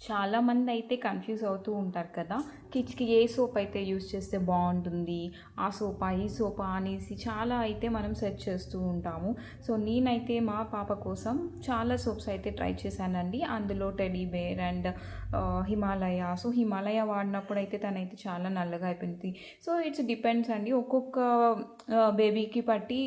చాలామంది అయితే కన్ఫ్యూజ్ అవుతూ ఉంటారు కదా, కిడ్స్కి ఏ సోప్ అయితే యూస్ చేస్తే బాగుంటుంది, ఆ సోపా ఈ సోపా అనేసి చాలా అయితే మనం సెర్చ్ చేస్తూ ఉంటాము. సో నేనైతే మా పాప కోసం చాలా సోప్స్ అయితే ట్రై చేశానండి. అందులో teddy bear and Himalaya. So Himalaya వాడినప్పుడు అయితే తనైతే చాలా నల్లగా అయిపోయింది. సో ఇట్స్ డిపెండ్స్ అండి, ఒక్కొక్క బేబీకి బట్టి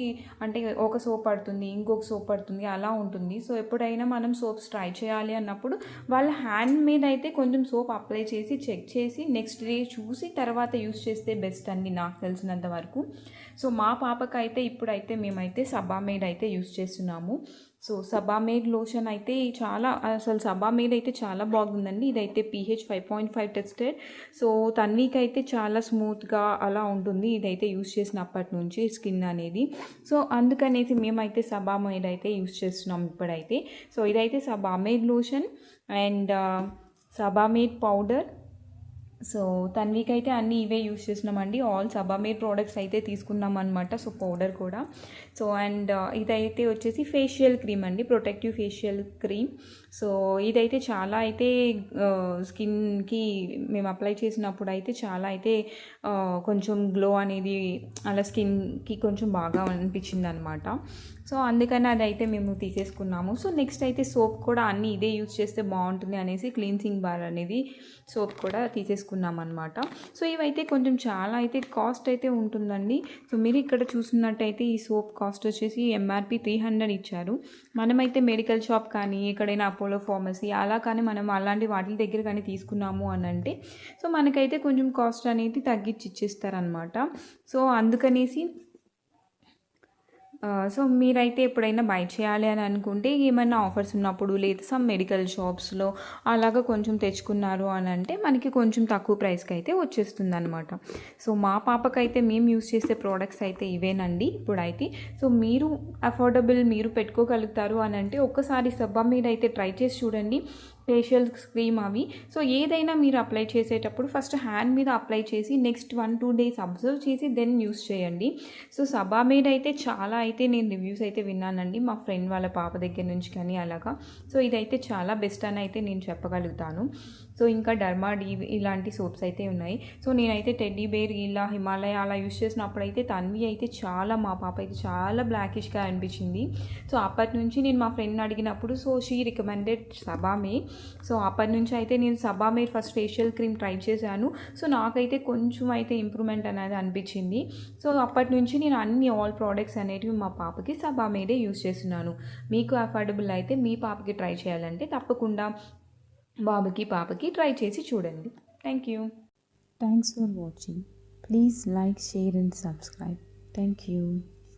అంటే ఒక సోప్ పడుతుంది, ఇంకొక సోప్ పడుతుంది, అలా ఉంటుంది. సో ఎప్పుడైనా మనం సోప్స్ ట్రై చేయాలి అన్నప్పుడు వాళ్ళ హ్యాండ్ మీద అయితే కొంచెం సోప్ అప్లై చేసి చెక్ చేసి నెక్స్ట్ డే చూసి తర్వాత యూస్ చేస్తే బెస్ట్ అండి నాకు తెలిసినంత వరకు. సో మా పాపకైతే ఇప్పుడైతే మేమైతే సబామేడ్ అయితే యూస్ చేస్తున్నాము. సో సబామేడ్ లోషన్ అయితే అసలు సబామేడ్ అయితే చాలా బాగుందండి. ఇదైతే pH 5.5 టెస్టెడ్. సో తన్వీకి అయితే చాలా స్మూత్గా అలా ఉంటుంది ఇదైతే యూస్ చేసినప్పటి నుంచి స్కిన్ అనేది. సో అందుకనేసి మేమైతే సబామేడ్ అయితే యూస్ చేస్తున్నాం ఇప్పుడైతే. సో ఇదైతే సబామేడ్ లోషన్ అండ్ సబామేడ్ పౌడర్. సో తన్వీకి అయితే అన్నీ ఇవే యూస్ చేసినామండి. ఆల్ సబామేడ్ ప్రోడక్ట్స్ అయితే తీసుకున్నాం అనమాట. సో పౌడర్ కూడా. సో అండ్ ఇదైతే వచ్చేసి ఫేషియల్ క్రీమ్ అండి, ప్రొటెక్టివ్ ఫేషియల్ క్రీమ్. సో ఇదైతే చాలా అయితే స్కిన్కి మేము అప్లై చేసినప్పుడు అయితే చాలా అయితే కొంచెం గ్లో అనేది అలా స్కిన్కి కొంచెం బాగా అనిపించింది అనమాట. సో అందుకని అదైతే మేము తీసేసుకున్నాము. సో నెక్స్ట్ అయితే సోప్ కూడా అన్నీ ఇదే యూజ్ చేస్తే బాగుంటుంది అనేసి క్లీన్సింగ్ బార్ అనేది సోప్ కూడా తీసేసుకున్నాం అనమాట. సో ఇవైతే కొంచెం చాలా అయితే కాస్ట్ అయితే ఉంటుందండి. సో మీరు ఇక్కడ చూసినట్టయితే ఈ సోప్ కాస్ట్ వచ్చేసి MRP 300 ఇచ్చారు. మనమైతే మెడికల్ షాప్ కానీ ఎక్కడైనా అపోలో ఫార్మసీ అలా కానీ మనం అలాంటి వాటి దగ్గర కానీ తీసుకున్నాము అని అంటే సో మనకైతే కొంచెం కాస్ట్ అనేది తగ్గించి ఇచ్చేస్తారనమాట. సో అందుకనేసి సో మీరైతే ఎప్పుడైనా బై చేయాలి అని అనుకుంటే ఏమైనా ఆఫర్స్ ఉన్నప్పుడు లేదా సమ్ మెడికల్ షాప్స్లో అలాగా కొంచెం తెచ్చుకున్నారు అని అంటే మనకి కొంచెం తక్కువ ప్రైస్కి అయితే వచ్చేస్తుంది అనమాట. సో మా పాపకైతే మేము యూస్ చేసే ప్రోడక్ట్స్ అయితే ఇవేనండి ఇప్పుడైతే. సో మీరు అఫోర్డబుల్ మీరు పెట్టుకోగలుగుతారు అని అంటే ఒక్కసారి సబామేడ్ అయితే ట్రై చేసి చూడండి. ఫేషియల్ క్రీమ్ అవి. సో ఏదైనా మీరు అప్లై చేసేటప్పుడు ఫస్ట్ హ్యాండ్ మీద అప్లై చేసి నెక్స్ట్ 1-2 డేస్ అబ్జర్వ్ చేసి దెన్ యూస్ చేయండి. సో సబామేడ్ అయితే చాలా అయితే నేను రివ్యూస్ అయితే విన్నానండి మా ఫ్రెండ్ వాళ్ళ పాప దగ్గర నుంచి కానీ అలాగా. సో ఇదైతే చాలా బెస్ట్ అని అయితే నేను చెప్పగలుగుతాను. సో ఇంకా డర్మాడ్ ఇలాంటి సోప్స్ అయితే ఉన్నాయి. సో నేనైతే టెడ్డీ బేర్ ఇలా హిమాలయ అలా యూస్ చేసినప్పుడు అయితే తన్వి అయితే మా పాప అయితే చాలా బ్లాకిష్గా అనిపించింది. సో అప్పటి నుంచి నేను మా ఫ్రెండ్ని అడిగినప్పుడు సో షీ రికమెండెడ్ సబామేడ్. సో అప్పటి నుంచి అయితే నేను సబామేడ్ ఫస్ట్ ఫేషియల్ క్రీమ్ ట్రై చేశాను. సో నాకైతే కొంచెం అయితే ఇంప్రూవ్మెంట్ అనేది అనిపించింది. సో అప్పటి నుంచి నేను అన్ని ఆల్ ప్రోడక్ట్స్ అనేటివి మా పాపకి సబామేడే యూస్ చేస్తున్నాను. మీకు అఫోర్డబుల్ అయితే మీ పాపకి ట్రై చేయాలంటే తప్పకుండా బాబుకి పాపకి ట్రై చేసి చూడండి. Thank you. Thanks for watching. Please like, share and subscribe. Thank you.